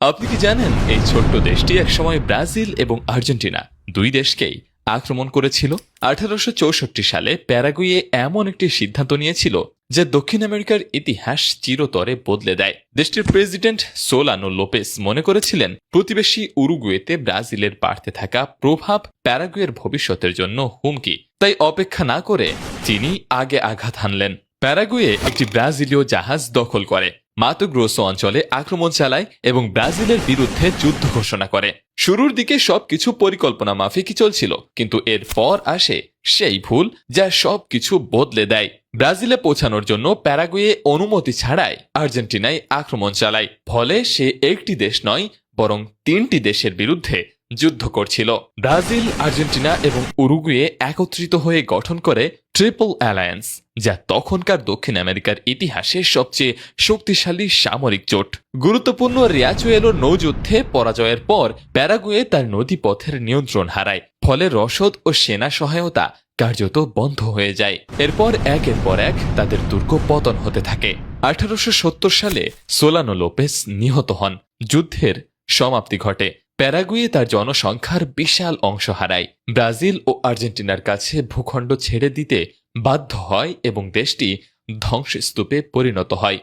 আপনি কি জানেন এই ছোট্ট দেশটি একসময় ব্রাজিল এবং আর্জেন্টিনা দুই দেশকেই আক্রমণ করেছিল? 1864 সালে প্যারাগুয়ে এমন একটি সিদ্ধান্ত নিয়েছিল যা দক্ষিণ আমেরিকার ইতিহাস চিরতরে বদলে দেয়। দেশটির প্রেসিডেন্ট সোলানো লোপেস মনে করেছিলেন প্রতিবেশী উরুগুয়েতে ব্রাজিলের বাড়তে থাকা প্রভাব প্যারাগুয়ের ভবিষ্যতের জন্য হুমকি। তাই অপেক্ষা না করে তিনি আগে আঘাত হানলেন। প্যারাগুয়ে একটি ব্রাজিলীয় জাহাজ দখল করে, মাতো গ্রোসো অঞ্চলে আক্রমণ চালায় এবং ব্রাজিলের বিরুদ্ধে যুদ্ধ ঘোষণা করে। শুরুর দিকে সবকিছু পরিকল্পনা মাফিকই চলছিল, কিন্তু এরপর আসে সেই ভুল যা সবকিছু বদলে দেয়। ব্রাজিলে পৌঁছানোর জন্য প্যারাগুয়ে অনুমতি ছাড়াই আর্জেন্টিনায় আক্রমণ চালায়। ফলে সে একটি দেশ নয়, বরং তিনটি দেশের বিরুদ্ধে যুদ্ধ করছিল। ব্রাজিল, আর্জেন্টিনা এবং উরুগুয়ে একত্রিত হয়ে গঠন করে ট্রিপল অ্যালায়েন্স, যা তখনকার দক্ষিণ আমেরিকার ইতিহাসে সবচেয়ে শক্তিশালী সামরিক জোট। গুরুত্বপূর্ণ রিয়াচুয়েলোর নৌযুদ্ধে পরাজয়ের পর প্যারাগুয়ে তার নদীপথের নিয়ন্ত্রণ হারায়। ফলে রসদ ও সেনা সহায়তা কার্যত বন্ধ হয়ে যায়। এরপর একের পর এক তাদের দুর্গ পতন হতে থাকে। 1870 সালে সোলানো লোপেস নিহত হন। যুদ্ধের সমাপ্তি ঘটে। প্যারাগুয়ে তার জনসংখ্যার বিশাল অংশ হারায়। ব্রাজিল ও আর্জেন্টিনার কাছে ভূখণ্ড ছেড়ে দিতে বাধ্য হয় এবং দেশটি ধ্বংসস্তূপে পরিণত হয়।